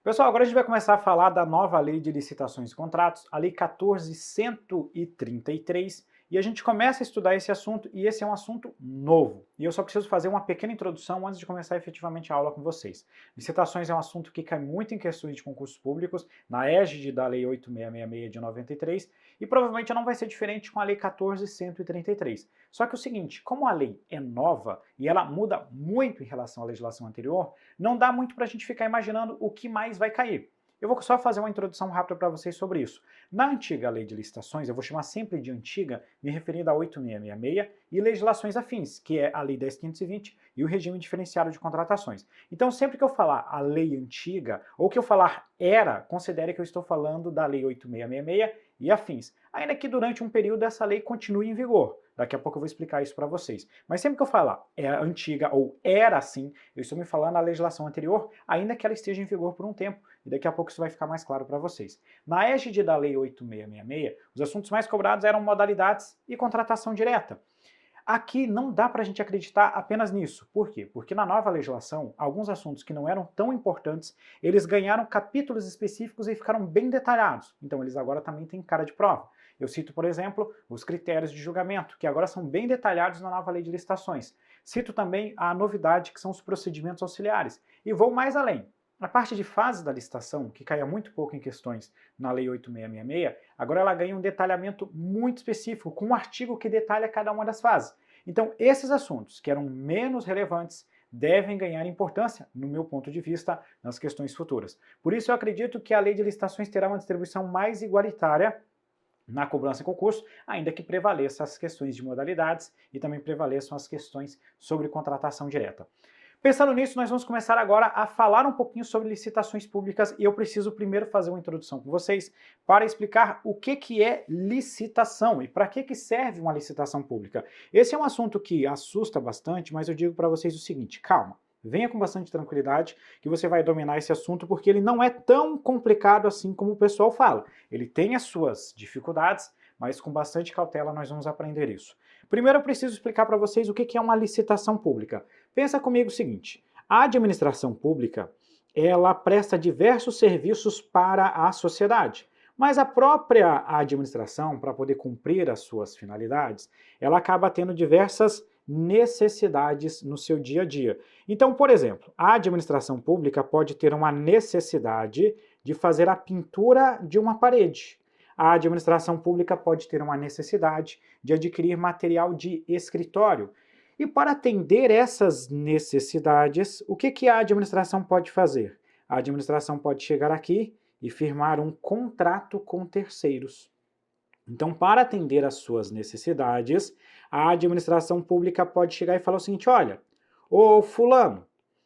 Pessoal, agora a gente vai começar a falar da nova Lei de Licitações e Contratos, a Lei 14.133, e a gente começa a estudar esse assunto, e esse é um assunto novo. E eu só preciso fazer uma pequena introdução antes de começar efetivamente a aula com vocês. Licitações é um assunto que cai muito em questões de concursos públicos, na égide da Lei 8666 de 93, e provavelmente não vai ser diferente com a Lei 14.133. Só que é o seguinte, como a lei é nova e ela muda muito em relação à legislação anterior, não dá muito para a gente ficar imaginando o que mais vai cair. Eu vou só fazer uma introdução rápida para vocês sobre isso. Na antiga lei de licitações, eu vou chamar sempre de antiga, me referindo a 8666, e legislações afins, que é a lei 10.520 e o regime diferenciado de contratações. Então, sempre que eu falar a lei antiga, ou que eu falar era, considere que eu estou falando da lei 8666 e afins. Ainda que durante um período essa lei continue em vigor. Daqui a pouco eu vou explicar isso para vocês. Mas sempre que eu falar é antiga ou era assim, eu estou me falando a legislação anterior, ainda que ela esteja em vigor por um tempo, e daqui a pouco isso vai ficar mais claro para vocês. Na égide da Lei 8666, os assuntos mais cobrados eram modalidades e contratação direta. Aqui não dá para a gente acreditar apenas nisso. Por quê? Porque na nova legislação, alguns assuntos que não eram tão importantes, eles ganharam capítulos específicos e ficaram bem detalhados. Então eles agora também têm cara de prova. Eu cito, por exemplo, os critérios de julgamento, que agora são bem detalhados na nova lei de licitações. Cito também a novidade, que são os procedimentos auxiliares. E vou mais além. A parte de fases da licitação, que caía muito pouco em questões na Lei 8666, agora ela ganha um detalhamento muito específico, com um artigo que detalha cada uma das fases. Então, esses assuntos, que eram menos relevantes, devem ganhar importância, no meu ponto de vista, nas questões futuras. Por isso, eu acredito que a Lei de Licitações terá uma distribuição mais igualitária na cobrança em concurso, ainda que prevaleçam as questões de modalidades e também prevaleçam as questões sobre contratação direta. Pensando nisso, nós vamos começar agora a falar um pouquinho sobre licitações públicas e eu preciso primeiro fazer uma introdução com vocês para explicar o que é licitação e para que serve uma licitação pública. Esse é um assunto que assusta bastante, mas eu digo para vocês o seguinte, calma, venha com bastante tranquilidade que você vai dominar esse assunto porque ele não é tão complicado assim como o pessoal fala. Ele tem as suas dificuldades, mas com bastante cautela nós vamos aprender isso. Primeiro eu preciso explicar para vocês o que é uma licitação pública. Pensa comigo o seguinte, a administração pública, ela presta diversos serviços para a sociedade, mas a própria administração, para poder cumprir as suas finalidades, ela acaba tendo diversas necessidades no seu dia a dia. Então, por exemplo, a administração pública pode ter uma necessidade de fazer a pintura de uma parede. A administração pública pode ter uma necessidade de adquirir material de escritório. E para atender essas necessidades, o que a administração pode fazer? A administração pode chegar aqui e firmar um contrato com terceiros. Então, para atender às suas necessidades, a administração pública pode chegar e falar o seguinte, olha, ô fulano,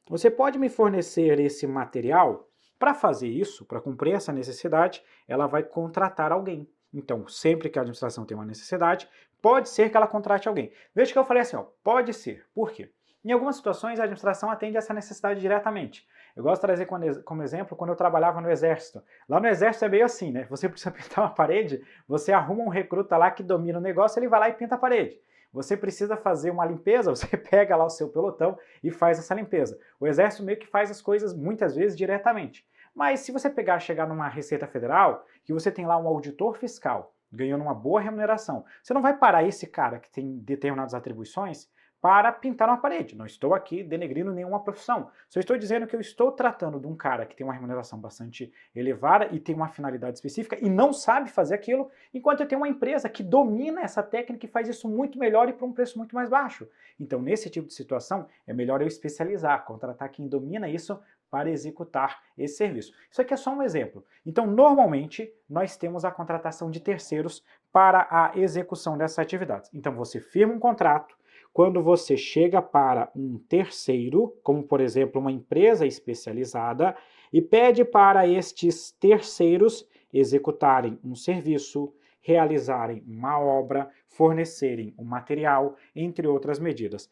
você pode me fornecer esse material? Para fazer isso, para cumprir essa necessidade, ela vai contratar alguém. Então, sempre que a administração tem uma necessidade, pode ser que ela contrate alguém. Veja que eu falei assim, ó, pode ser. Por quê? Em algumas situações, a administração atende essa necessidade diretamente. Eu gosto de trazer como exemplo quando eu trabalhava no Exército. Lá no Exército é meio assim, né? Você precisa pintar uma parede, você arruma um recruta lá que domina o negócio, ele vai lá e pinta a parede. Você precisa fazer uma limpeza, você pega lá o seu pelotão e faz essa limpeza. O Exército meio que faz as coisas muitas vezes diretamente. Mas se você chegar numa Receita Federal, que você tem lá um auditor fiscal, ganhando uma boa remuneração, você não vai parar esse cara que tem determinadas atribuições para pintar uma parede. Não estou aqui denegrindo nenhuma profissão. Só estou dizendo que eu estou tratando de um cara que tem uma remuneração bastante elevada e tem uma finalidade específica e não sabe fazer aquilo, enquanto eu tenho uma empresa que domina essa técnica e faz isso muito melhor e por um preço muito mais baixo. Então, nesse tipo de situação, é melhor eu especializar, contratar quem domina isso para executar esse serviço. Isso aqui é só um exemplo. Então, normalmente, nós temos a contratação de terceiros para a execução dessas atividades. Então, você firma um contrato, quando você chega para um terceiro, como por exemplo uma empresa especializada, e pede para estes terceiros executarem um serviço, realizarem uma obra, fornecerem um material, entre outras medidas.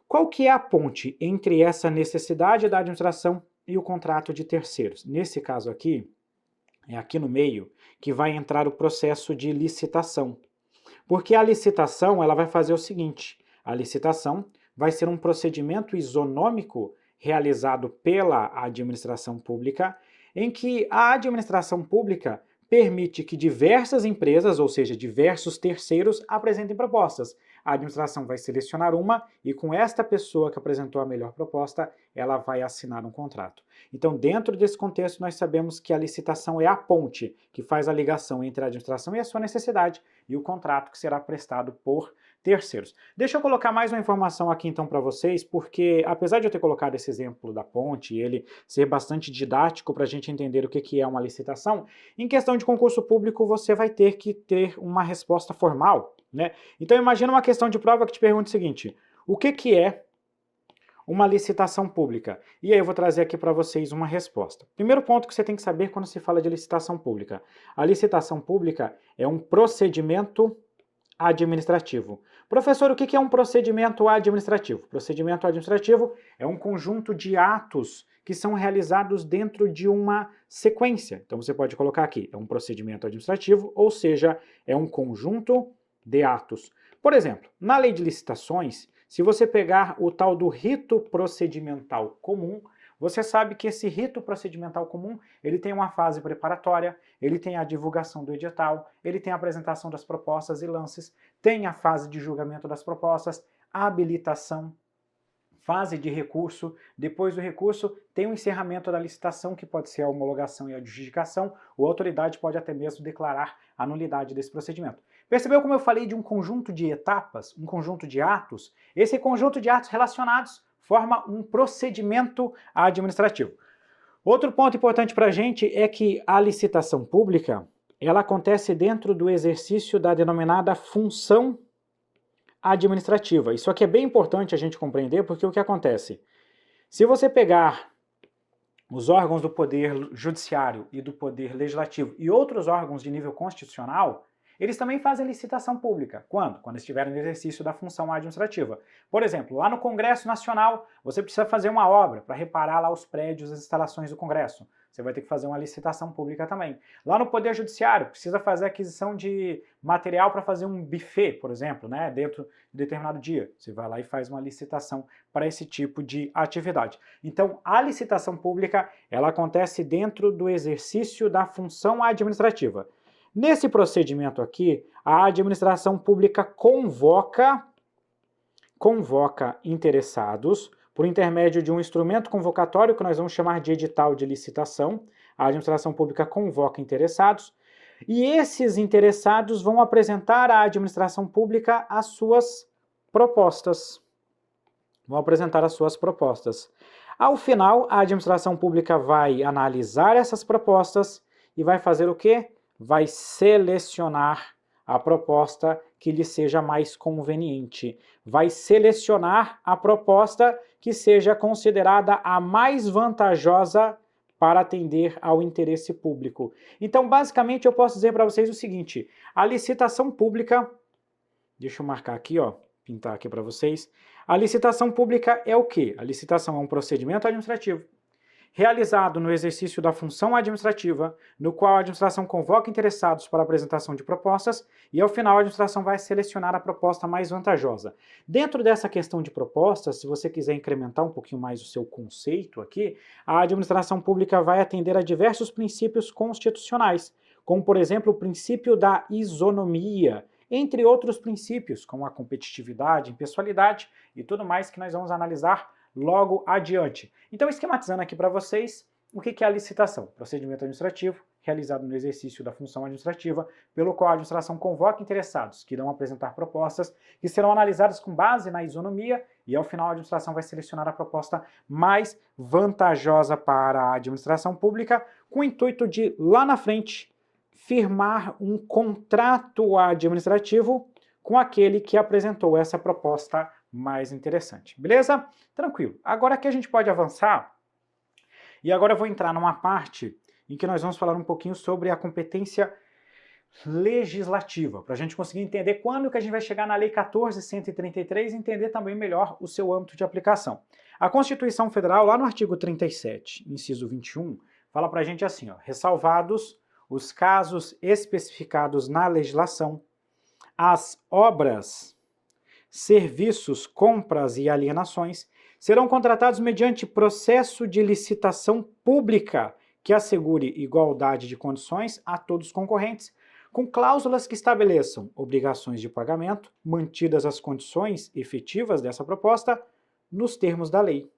Qual que é a ponte entre essa necessidade da administração e o contrato de terceiros? Nesse caso aqui, é aqui no meio que vai entrar o processo de licitação. Porque a licitação ela vai fazer o seguinte, a licitação vai ser um procedimento isonômico realizado pela administração pública em que a administração pública permite que diversas empresas, ou seja, diversos terceiros, apresentem propostas. A administração vai selecionar uma e com esta pessoa que apresentou a melhor proposta, ela vai assinar um contrato. Então, dentro desse contexto, nós sabemos que a licitação é a ponte que faz a ligação entre a administração e a sua necessidade e o contrato que será prestado por terceiros. Deixa eu colocar mais uma informação aqui então para vocês, porque apesar de eu ter colocado esse exemplo da ponte e ele ser bastante didático para a gente entender o que é uma licitação, em questão de concurso público você vai ter que ter uma resposta formal, né? Então imagina uma questão de prova que te pergunta o seguinte: o que é uma licitação pública? E aí eu vou trazer aqui para vocês uma resposta. Primeiro ponto que você tem que saber quando se fala de licitação pública. A licitação pública é um procedimento administrativo. Professor, o que é um procedimento administrativo? Procedimento administrativo é um conjunto de atos que são realizados dentro de uma sequência. Então você pode colocar aqui, é um procedimento administrativo, ou seja, é um conjunto de atos. Por exemplo, na lei de licitações, se você pegar o tal do rito procedimental comum, você sabe que esse rito procedimental comum, ele tem uma fase preparatória, ele tem a divulgação do edital, ele tem a apresentação das propostas e lances, tem a fase de julgamento das propostas, a habilitação, fase de recurso, depois do recurso tem o encerramento da licitação, que pode ser a homologação e a adjudicação, ou a autoridade pode até mesmo declarar a nulidade desse procedimento. Percebeu como eu falei de um conjunto de etapas, um conjunto de atos? Esse conjunto de atos relacionados forma um procedimento administrativo. Outro ponto importante para a gente é que a licitação pública, ela acontece dentro do exercício da denominada função administrativa. Isso aqui é bem importante a gente compreender, porque o que acontece? Se você pegar os órgãos do Poder Judiciário e do Poder Legislativo e outros órgãos de nível constitucional, eles também fazem licitação pública. Quando? Quando estiverem no exercício da função administrativa. Por exemplo, lá no Congresso Nacional, você precisa fazer uma obra para reparar lá os prédios, as instalações do Congresso. Você vai ter que fazer uma licitação pública também. Lá no Poder Judiciário, precisa fazer aquisição de material para fazer um buffet, por exemplo, né, dentro de determinado dia. Você vai lá e faz uma licitação para esse tipo de atividade. Então, a licitação pública, ela acontece dentro do exercício da função administrativa. Nesse procedimento aqui, a administração pública convoca interessados por intermédio de um instrumento convocatório que nós vamos chamar de edital de licitação. A administração pública convoca interessados e esses interessados vão apresentar à administração pública as suas propostas. Ao final, a administração pública vai analisar essas propostas e vai fazer o quê? Vai selecionar a proposta que lhe seja mais conveniente. Vai selecionar a proposta que seja considerada a mais vantajosa para atender ao interesse público. Então, basicamente, eu posso dizer para vocês o seguinte: a licitação pública, deixa eu marcar aqui, ó, pintar aqui para vocês. A licitação pública é o quê? A licitação é um procedimento administrativo realizado no exercício da função administrativa, no qual a administração convoca interessados para a apresentação de propostas e, ao final, a administração vai selecionar a proposta mais vantajosa. Dentro dessa questão de propostas, se você quiser incrementar um pouquinho mais o seu conceito aqui, a administração pública vai atender a diversos princípios constitucionais, como, por exemplo, o princípio da isonomia, entre outros princípios, como a competitividade, impessoalidade e tudo mais que nós vamos analisar logo adiante. Então, esquematizando aqui para vocês, o que é a licitação? Procedimento administrativo realizado no exercício da função administrativa, pelo qual a administração convoca interessados que irão apresentar propostas que serão analisadas com base na isonomia e, ao final, a administração vai selecionar a proposta mais vantajosa para a administração pública, com o intuito de, lá na frente, firmar um contrato administrativo com aquele que apresentou essa proposta mais interessante. Beleza? Tranquilo. Agora aqui a gente pode avançar e agora eu vou entrar numa parte em que nós vamos falar um pouquinho sobre a competência legislativa, para a gente conseguir entender quando que a gente vai chegar na Lei 14.133 e entender também melhor o seu âmbito de aplicação. A Constituição Federal, lá no artigo 37, inciso 21, fala para a gente assim, ó: ressalvados os casos especificados na legislação, as obras, serviços, compras e alienações serão contratados mediante processo de licitação pública que assegure igualdade de condições a todos os concorrentes, com cláusulas que estabeleçam obrigações de pagamento, mantidas as condições efetivas dessa proposta, nos termos da lei,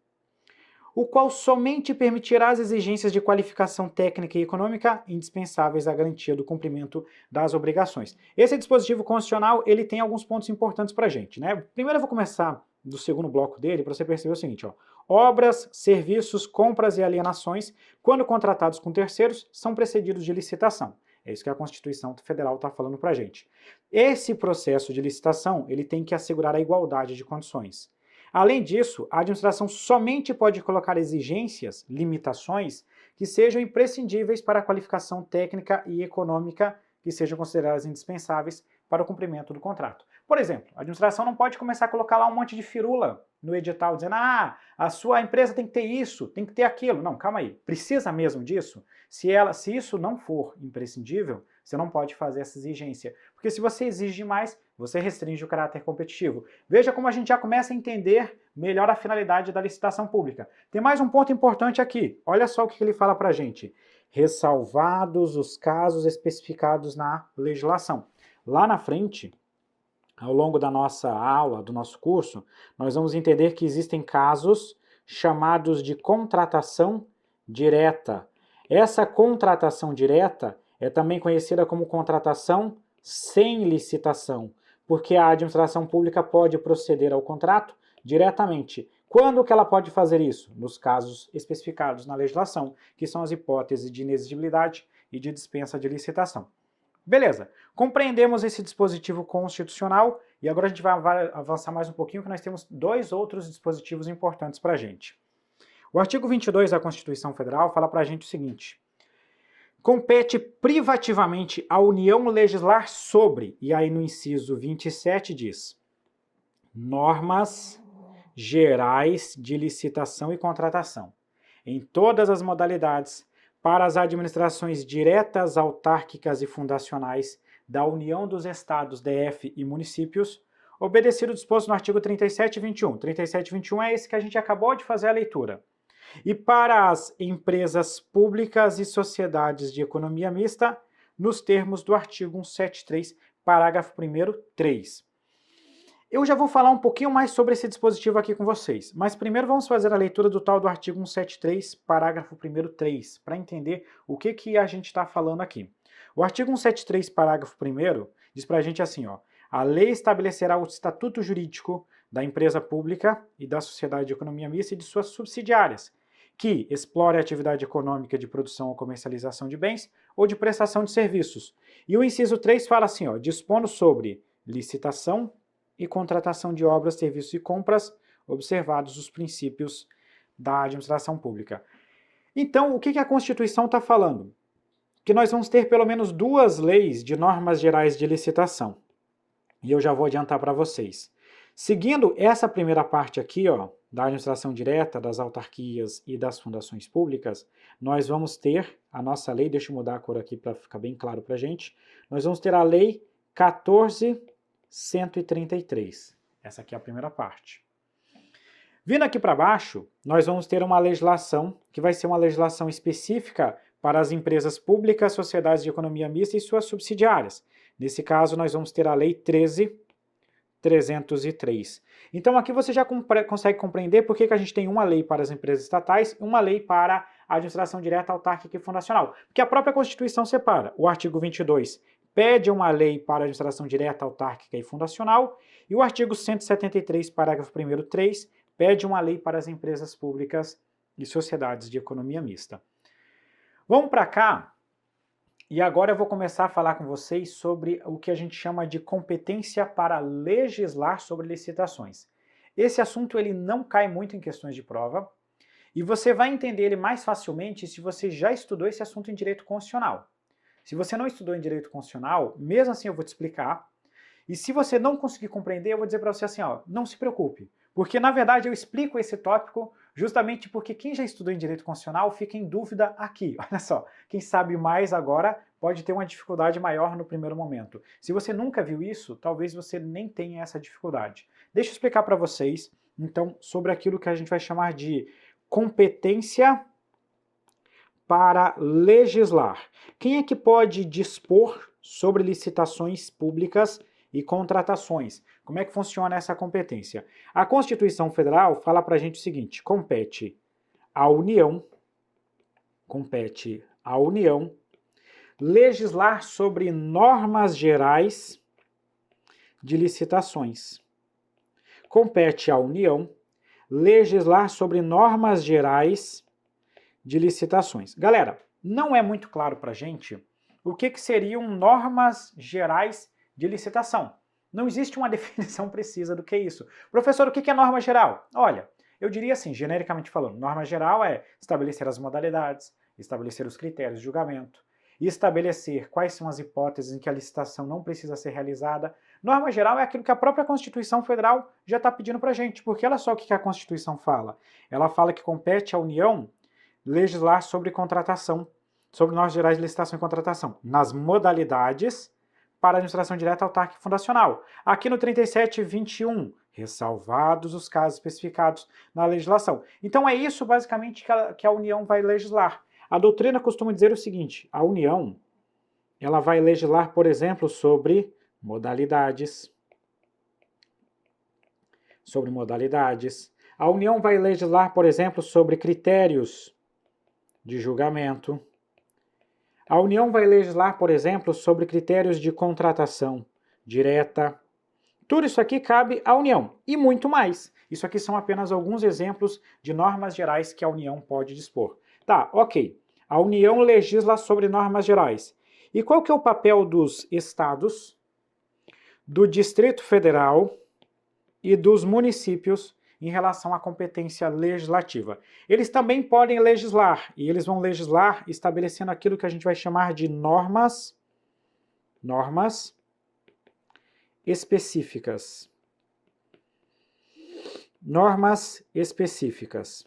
o qual somente permitirá as exigências de qualificação técnica e econômica indispensáveis à garantia do cumprimento das obrigações. Esse dispositivo constitucional, ele tem alguns pontos importantes para a gente, né? Primeiro eu vou começar do segundo bloco dele, para você perceber o seguinte, ó. Obras, serviços, compras e alienações, quando contratados com terceiros, são precedidos de licitação. É isso que a Constituição Federal está falando para a gente. Esse processo de licitação, ele tem que assegurar a igualdade de condições. Além disso, a administração somente pode colocar exigências, limitações, que sejam imprescindíveis para a qualificação técnica e econômica que sejam consideradas indispensáveis para o cumprimento do contrato. Por exemplo, a administração não pode começar a colocar lá um monte de firula no edital, dizendo, a sua empresa tem que ter isso, tem que ter aquilo. Não, calma aí, precisa mesmo disso? Se isso não for imprescindível, você não pode fazer essa exigência. Porque se você exige demais, você restringe o caráter competitivo. Veja como a gente já começa a entender melhor a finalidade da licitação pública. Tem mais um ponto importante aqui. Olha só o que ele fala para a gente. Ressalvados os casos especificados na legislação. Lá na frente, ao longo da nossa aula, do nosso curso, nós vamos entender que existem casos chamados de contratação direta. Essa contratação direta é também conhecida como contratação sem licitação, porque a administração pública pode proceder ao contrato diretamente. Quando que ela pode fazer isso? Nos casos especificados na legislação, que são as hipóteses de inexigibilidade e de dispensa de licitação. Beleza, compreendemos esse dispositivo constitucional e agora a gente vai avançar mais um pouquinho, que nós temos dois outros dispositivos importantes para a gente. O artigo 22 da Constituição Federal fala para a gente o seguinte: compete privativamente à União legislar sobre, e aí no inciso 27 diz, normas gerais de licitação e contratação, em todas as modalidades, para as administrações diretas, autárquicas e fundacionais da União dos Estados, DF e municípios, obedecido o disposto no artigo 37 e 21. 37 e 21 é esse que a gente acabou de fazer a leitura. E para as empresas públicas e sociedades de economia mista, nos termos do artigo 173, parágrafo 1º, 3. Eu já vou falar um pouquinho mais sobre esse dispositivo aqui com vocês, mas primeiro vamos fazer a leitura do tal do artigo 173, parágrafo 1º, 3, para entender o que a gente está falando aqui. O artigo 173, parágrafo 1º, diz para a gente assim, ó, a lei estabelecerá o estatuto jurídico da empresa pública e da sociedade de economia mista e de suas subsidiárias, que explore a atividade econômica de produção ou comercialização de bens ou de prestação de serviços. E o inciso 3 fala assim, ó, dispondo sobre licitação e contratação de obras, serviços e compras, observados os princípios da administração pública. Então, o que a Constituição está falando? Que nós vamos ter pelo menos duas leis de normas gerais de licitação. E eu já vou adiantar para vocês. Seguindo essa primeira parte aqui, ó, da administração direta, das autarquias e das fundações públicas, nós vamos ter a nossa lei, deixa eu mudar a cor aqui para ficar bem claro para a gente, nós vamos ter a lei 14.133. Essa aqui é a primeira parte. Vindo aqui para baixo, nós vamos ter uma legislação, que vai ser uma legislação específica para as empresas públicas, sociedades de economia mista e suas subsidiárias. Nesse caso, nós vamos ter a lei 13.303. Então aqui você já consegue compreender por que a gente tem uma lei para as empresas estatais e uma lei para a administração direta, autárquica e fundacional. Porque a própria Constituição separa. O artigo 22 pede uma lei para a administração direta, autárquica e fundacional, e o artigo 173, parágrafo 1º, 3, pede uma lei para as empresas públicas e sociedades de economia mista. Vamos para cá, e agora eu vou começar a falar com vocês sobre o que a gente chama de competência para legislar sobre licitações. Esse assunto ele não cai muito em questões de prova, e você vai entender ele mais facilmente se você já estudou esse assunto em direito constitucional. Se você não estudou em direito constitucional, mesmo assim eu vou te explicar, e se você não conseguir compreender, eu vou dizer para você assim, ó, não se preocupe, porque na verdade eu explico esse tópico justamente porque quem já estudou em direito constitucional fica em dúvida aqui. Olha só, quem sabe mais agora pode ter uma dificuldade maior no primeiro momento. Se você nunca viu isso, talvez você nem tenha essa dificuldade. Deixa eu explicar para vocês, então, sobre aquilo que a gente vai chamar de competência para legislar. Quem é que pode dispor sobre licitações públicas e contratações? Como é que funciona essa competência? A Constituição Federal fala para a gente o seguinte: compete à União legislar sobre normas gerais de licitações. Compete à União legislar sobre normas gerais de licitações. Galera, não é muito claro para a gente o que seriam normas gerais de licitação. Não existe uma definição precisa do que é isso. Professor, o que é norma geral? Olha, eu diria assim, genericamente falando, norma geral é estabelecer as modalidades, estabelecer os critérios de julgamento, estabelecer quais são as hipóteses em que a licitação não precisa ser realizada. Norma geral é aquilo que a própria Constituição Federal já está pedindo para a gente, porque olha só o que a Constituição fala. Ela fala que compete à União legislar sobre contratação, sobre normas gerais de licitação e contratação, nas modalidades para administração direta, autárquica e fundacional. Aqui no 37.21, ressalvados os casos especificados na legislação. Então é isso basicamente que a União vai legislar. A doutrina costuma dizer o seguinte: a União ela vai legislar, por exemplo, sobre modalidades. A União vai legislar, por exemplo, sobre critérios de julgamento. A União vai legislar, por exemplo, sobre critérios de contratação direta. Tudo isso aqui cabe à União e muito mais. Isso aqui são apenas alguns exemplos de normas gerais que a União pode dispor. Tá, ok. A União legisla sobre normas gerais. E qual que é o papel dos estados, do Distrito Federal e dos municípios em relação à competência legislativa? Eles também podem legislar, e eles vão legislar estabelecendo aquilo que a gente vai chamar de normas específicas. Normas específicas.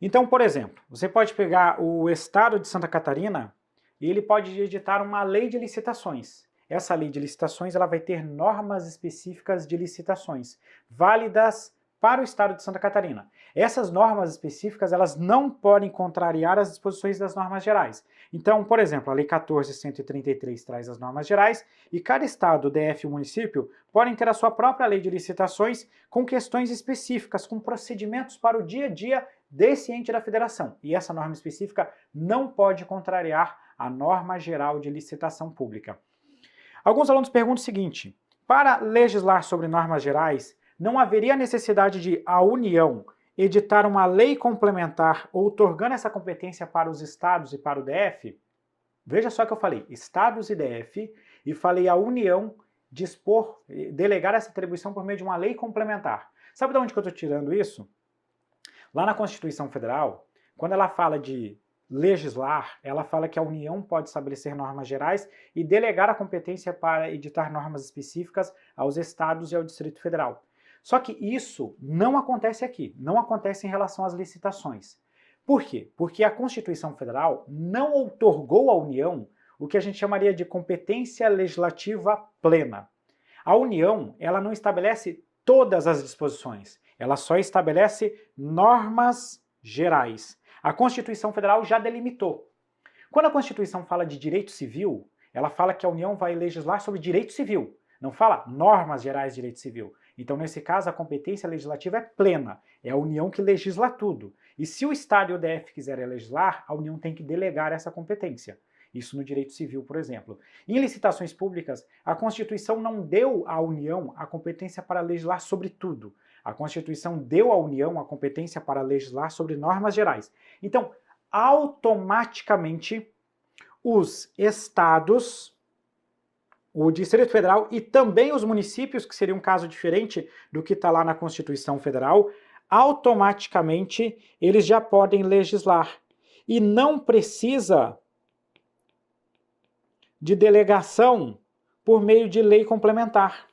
Então, por exemplo, você pode pegar o estado de Santa Catarina e ele pode editar uma lei de licitações. Essa lei de licitações ela vai ter normas específicas de licitações, válidas para o estado de Santa Catarina. Essas normas específicas elas não podem contrariar as disposições das normas gerais. Então, por exemplo, a Lei 14.133 traz as normas gerais e cada estado, DF e município podem ter a sua própria lei de licitações com questões específicas, com procedimentos para o dia a dia desse ente da federação. E essa norma específica não pode contrariar a norma geral de licitação pública. Alguns alunos perguntam o seguinte: para legislar sobre normas gerais, não haveria necessidade de a União editar uma lei complementar outorgando essa competência para os estados e para o DF? Veja só que eu falei estados e DF e falei a União dispor, delegar essa atribuição por meio de uma lei complementar. Sabe de onde que eu estou tirando isso? Lá na Constituição Federal, quando ela fala de legislar, ela fala que a União pode estabelecer normas gerais e delegar a competência para editar normas específicas aos estados e ao Distrito Federal. Só que isso não acontece aqui, não acontece em relação às licitações. Por quê? Porque a Constituição Federal não outorgou à União o que a gente chamaria de competência legislativa plena. A União, ela não estabelece todas as disposições, ela só estabelece normas gerais. A Constituição Federal já delimitou. Quando a Constituição fala de direito civil, ela fala que a União vai legislar sobre direito civil, não fala normas gerais de direito civil. Então, nesse caso, a competência legislativa é plena, é a União que legisla tudo. E se o Estado e o DF quiserem legislar, a União tem que delegar essa competência. Isso no direito civil, por exemplo. Em licitações públicas, a Constituição não deu à União a competência para legislar sobre tudo. A Constituição deu à União a competência para legislar sobre normas gerais. Então, automaticamente, os estados, o Distrito Federal e também os municípios, que seria um caso diferente do que está lá na Constituição Federal, automaticamente eles já podem legislar. E não precisa de delegação por meio de lei complementar.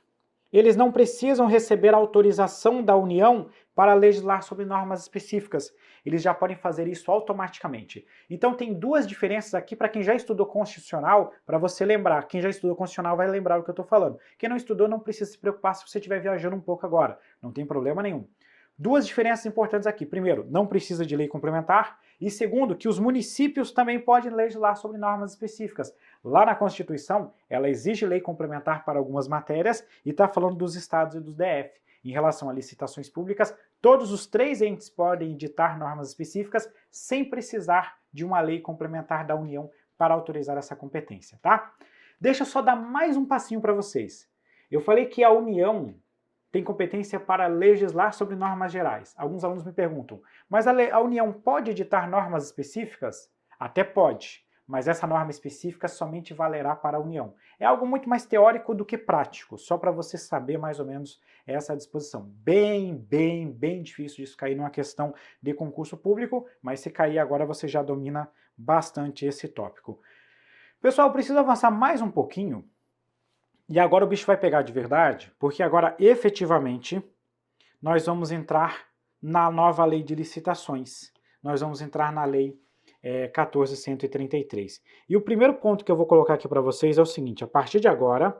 Eles não precisam receber autorização da União para legislar sobre normas específicas. Eles já podem fazer isso automaticamente. Então tem duas diferenças aqui para quem já estudou constitucional, para você lembrar. Quem já estudou constitucional vai lembrar o que eu estou falando. Quem não estudou não precisa se preocupar se você estiver viajando um pouco agora. Não tem problema nenhum. Duas diferenças importantes aqui. Primeiro, não precisa de lei complementar. E segundo, que os municípios também podem legislar sobre normas específicas. Lá na Constituição, ela exige lei complementar para algumas matérias e está falando dos estados e dos DF. Em relação a licitações públicas, todos os três entes podem editar normas específicas sem precisar de uma lei complementar da União para autorizar essa competência, tá? Deixa eu só dar mais um passinho para vocês. Eu falei que a União tem competência para legislar sobre normas gerais. Alguns alunos me perguntam, mas a União pode editar normas específicas? Até pode, mas essa norma específica somente valerá para a União. É algo muito mais teórico do que prático, só para você saber mais ou menos essa disposição. Bem difícil disso cair numa questão de concurso público, mas se cair agora você já domina bastante esse tópico. Pessoal, eu preciso avançar mais um pouquinho. E agora o bicho vai pegar de verdade, porque agora, efetivamente, nós vamos entrar na nova lei de licitações. Nós vamos entrar na lei 14.133. E o primeiro ponto que eu vou colocar aqui para vocês é o seguinte, a partir de agora,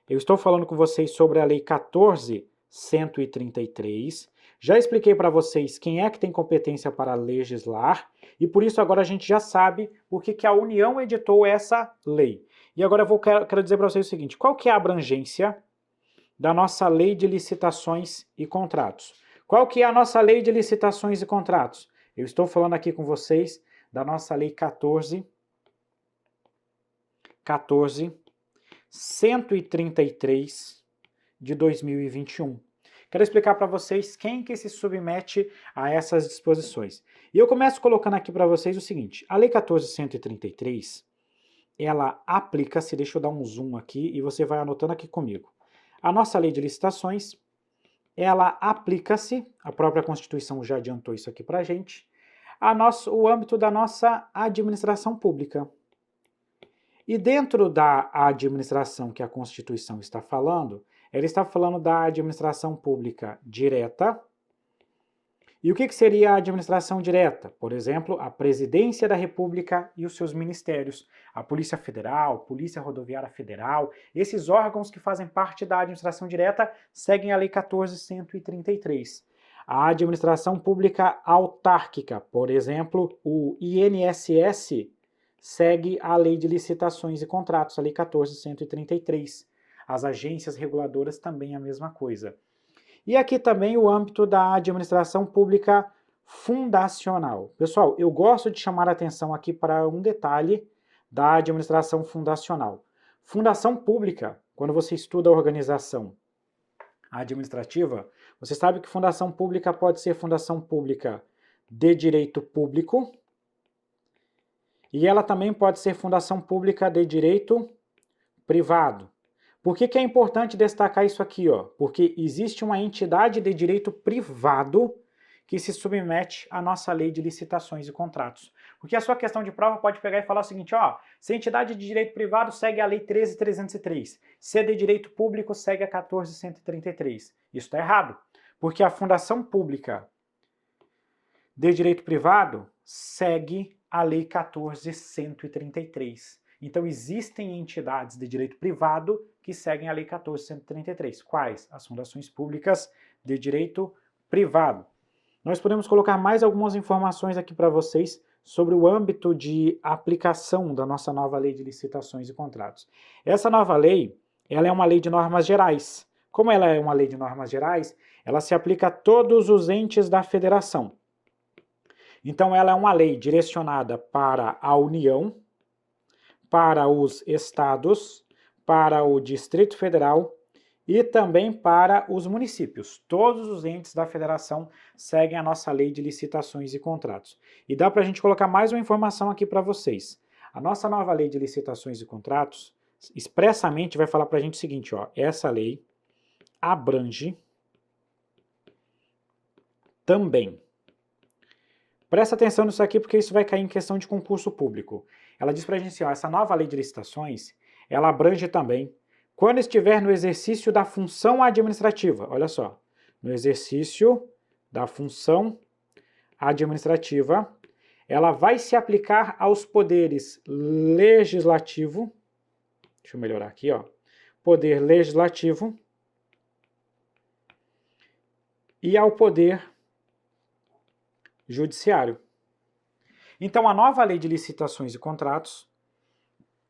eu estou falando com vocês sobre a lei 14.133. Já expliquei para vocês quem é que tem competência para legislar, e por isso agora a gente já sabe por que a União editou essa lei. E agora eu quero dizer para vocês o seguinte, qual que é a abrangência da nossa lei de licitações e contratos? Qual que é a nossa lei de licitações e contratos? Eu estou falando aqui com vocês da nossa lei 14.133 de 2021. Quero explicar para vocês quem que se submete a essas disposições. E eu começo colocando aqui para vocês o seguinte, a lei 14.133, ela aplica-se, deixa eu dar um zoom aqui e você vai anotando aqui comigo. A nossa lei de licitações, ela aplica-se, a própria Constituição já adiantou isso aqui para a gente, o âmbito da nossa administração pública. E dentro da administração que a Constituição está falando, ela está falando da administração pública direta. E o que seria a administração direta? Por exemplo, a Presidência da República e os seus ministérios, a Polícia Federal, Polícia Rodoviária Federal, esses órgãos que fazem parte da administração direta seguem a Lei 14.133. A administração pública autárquica, por exemplo, o INSS, segue a Lei de Licitações e Contratos, a Lei 14.133. As agências reguladoras também a mesma coisa. E aqui também o âmbito da administração pública fundacional. Pessoal, eu gosto de chamar a atenção aqui para um detalhe da administração fundacional. Fundação pública, quando você estuda a organização administrativa, você sabe que fundação pública pode ser fundação pública de direito público e ela também pode ser fundação pública de direito privado. Por que é importante destacar isso aqui? Porque existe uma entidade de direito privado que se submete à nossa lei de licitações e contratos. Porque a sua questão de prova pode pegar e falar o seguinte, se a entidade de direito privado segue a lei 13.303, se é de direito público segue a 14.133. Isso está errado, porque a fundação pública de direito privado segue a lei 14.133. Então existem entidades de direito privado que seguem a lei 14.133. Quais? As fundações públicas de direito privado. Nós podemos colocar mais algumas informações aqui para vocês sobre o âmbito de aplicação da nossa nova lei de licitações e contratos. Essa nova lei, ela é uma lei de normas gerais. Como ela é uma lei de normas gerais, ela se aplica a todos os entes da federação. Então ela é uma lei direcionada para a União, para os estados, para o Distrito Federal e também para os municípios. Todos os entes da federação seguem a nossa lei de licitações e contratos. E dá para a gente colocar mais uma informação aqui para vocês. A nossa nova lei de licitações e contratos expressamente vai falar para a gente o seguinte, essa lei abrange também. Presta atenção nisso aqui porque isso vai cair em questão de concurso público. Ela diz para a gente assim, essa nova lei de licitações, ela abrange também quando estiver no exercício da função administrativa. Olha só, no exercício da função administrativa, ela vai se aplicar aos poderes legislativo, deixa eu melhorar aqui, poder legislativo e ao poder Judiciário. Então, a nova Lei de Licitações e Contratos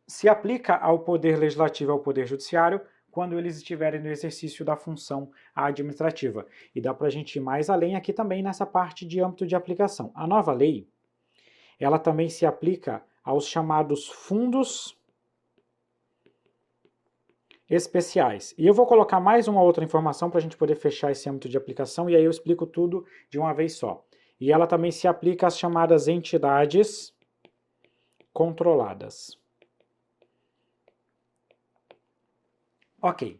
se aplica ao Poder Legislativo e ao Poder Judiciário quando eles estiverem no exercício da função administrativa. E dá para a gente ir mais além aqui também nessa parte de âmbito de aplicação. A nova lei, ela também se aplica aos chamados fundos especiais. E eu vou colocar mais uma outra informação para a gente poder fechar esse âmbito de aplicação, e aí eu explico tudo de uma vez só. E ela também se aplica às chamadas entidades controladas. Ok,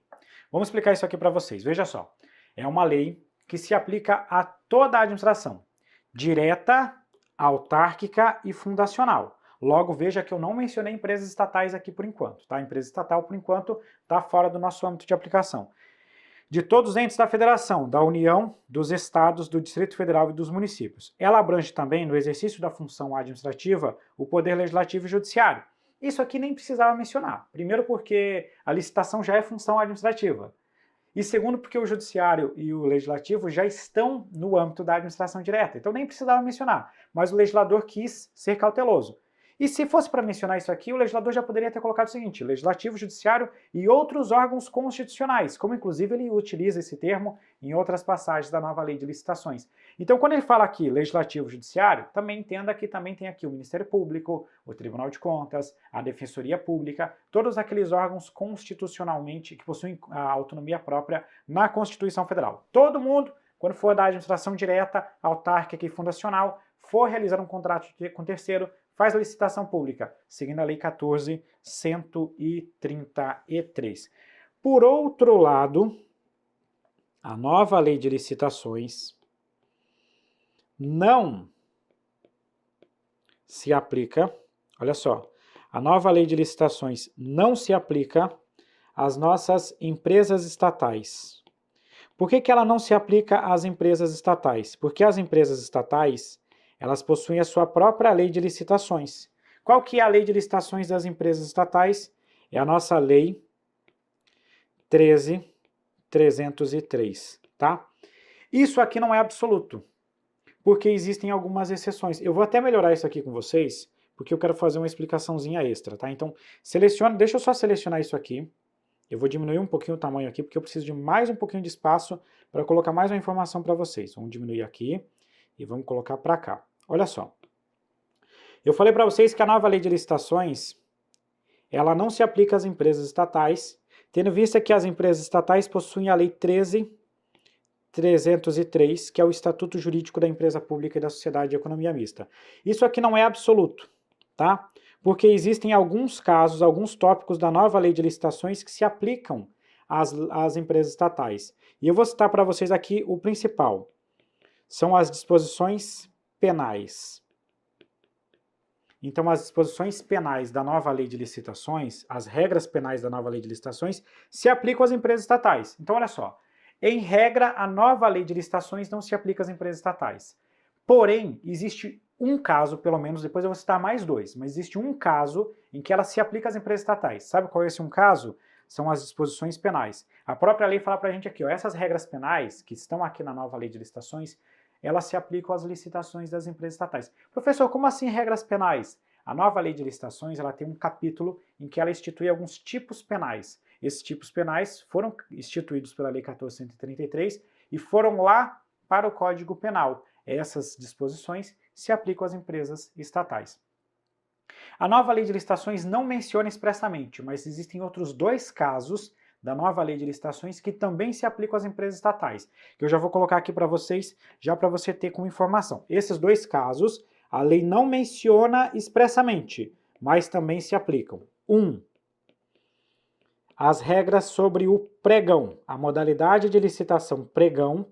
vamos explicar isso aqui para vocês. Veja só, é uma lei que se aplica a toda a administração, direta, autárquica e fundacional. Logo, veja que eu não mencionei empresas estatais aqui por enquanto, tá? Empresa estatal, por enquanto, está fora do nosso âmbito de aplicação. De todos os entes da Federação, da União, dos Estados, do Distrito Federal e dos municípios. Ela abrange também, no exercício da função administrativa, o Poder Legislativo e Judiciário. Isso aqui nem precisava mencionar. Primeiro porque a licitação já é função administrativa. E segundo porque o Judiciário e o Legislativo já estão no âmbito da administração direta. Então nem precisava mencionar. Mas o legislador quis ser cauteloso. E se fosse para mencionar isso aqui, o legislador já poderia ter colocado o seguinte: Legislativo, Judiciário e outros órgãos constitucionais, como inclusive ele utiliza esse termo em outras passagens da nova Lei de Licitações. Então, quando ele fala aqui Legislativo, Judiciário, também entenda que também tem aqui o Ministério Público, o Tribunal de Contas, a Defensoria Pública, todos aqueles órgãos constitucionalmente que possuem a autonomia própria na Constituição Federal. Todo mundo, quando for da administração direta, autárquica e fundacional, for realizar um contrato com terceiro, faz a licitação pública, seguindo a Lei 14.133. Por outro lado, a nova Lei de Licitações não se aplica, olha só, a nova Lei de Licitações não se aplica às nossas empresas estatais. Por que ela não se aplica às empresas estatais? Porque as empresas estatais, elas possuem a sua própria lei de licitações. Qual que é a lei de licitações das empresas estatais? É a nossa lei 13.303, tá? Isso aqui não é absoluto, porque existem algumas exceções. Eu vou até melhorar isso aqui com vocês, porque eu quero fazer uma explicaçãozinha extra, tá? Então, deixa eu só selecionar isso aqui. Eu vou diminuir um pouquinho o tamanho aqui, porque eu preciso de mais um pouquinho de espaço para colocar mais uma informação para vocês. Vamos diminuir aqui. E vamos colocar para cá. Olha só. Eu falei para vocês que a nova Lei de Licitações, ela não se aplica às empresas estatais, tendo vista que as empresas estatais possuem a Lei 13.303, que é o Estatuto Jurídico da Empresa Pública e da Sociedade de Economia Mista. Isso aqui não é absoluto, tá? Porque existem alguns casos, alguns tópicos da nova Lei de Licitações que se aplicam às empresas estatais. E eu vou citar para vocês aqui o principal. São as disposições penais. Então, as disposições penais da nova Lei de Licitações, as regras penais da nova Lei de Licitações, se aplicam às empresas estatais. Então, olha só, em regra, a nova Lei de Licitações não se aplica às empresas estatais. Porém, existe um caso, pelo menos, depois eu vou citar mais dois, mas existe um caso em que ela se aplica às empresas estatais. Sabe qual é esse um caso? São as disposições penais. A própria lei fala pra gente aqui, ó, essas regras penais que estão aqui na nova Lei de Licitações, elas se aplicam às licitações das empresas estatais. Professor, como assim regras penais? A nova Lei de Licitações, ela tem um capítulo em que ela institui alguns tipos penais. Esses tipos penais foram instituídos pela Lei 14.133 e foram lá para o Código Penal. Essas disposições se aplicam às empresas estatais. A nova Lei de Licitações não menciona expressamente, mas existem outros dois casos da nova Lei de Licitações que também se aplicam às empresas estatais, que eu já vou colocar aqui para vocês, já para você ter como informação. Esses dois casos, a lei não menciona expressamente, mas também se aplicam. 1. As regras sobre o pregão. A modalidade de licitação pregão,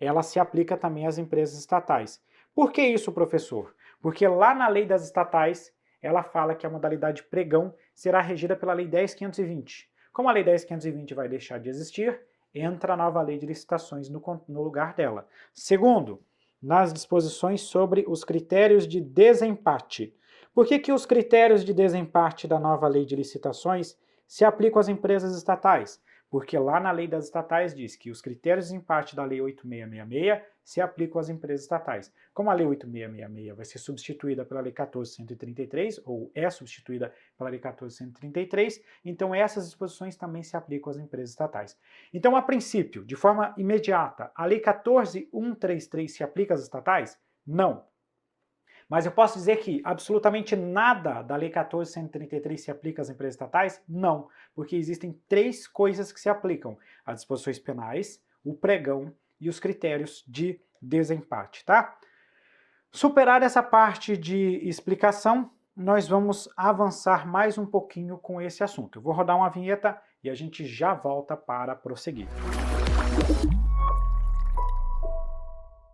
ela se aplica também às empresas estatais. Por que isso, professor? Porque lá na lei das estatais, ela fala que a modalidade pregão será regida pela Lei 10.520. Como a Lei 10.520 vai deixar de existir, entra a nova Lei de Licitações no lugar dela. Segundo, nas disposições sobre os critérios de desempate. Por que os critérios de desempate da nova Lei de Licitações se aplicam às empresas estatais? porque lá na lei das estatais diz que os critérios de desempate da lei 8666 se aplicam às empresas estatais. Como a lei 8666 vai ser substituída pela lei 14.133, ou é substituída pela lei 14.133, então essas disposições também se aplicam às empresas estatais. Então, a princípio, de forma imediata, a lei 14.133 se aplica às estatais? Não. Mas eu posso dizer que absolutamente nada da Lei 14.133 se aplica às empresas estatais? Não, porque existem 3 coisas que se aplicam: as disposições penais, o pregão e os critérios de desempate, tá? Superar essa parte de explicação, nós vamos avançar mais um pouquinho com esse assunto. Eu vou rodar uma vinheta e a gente já volta para prosseguir.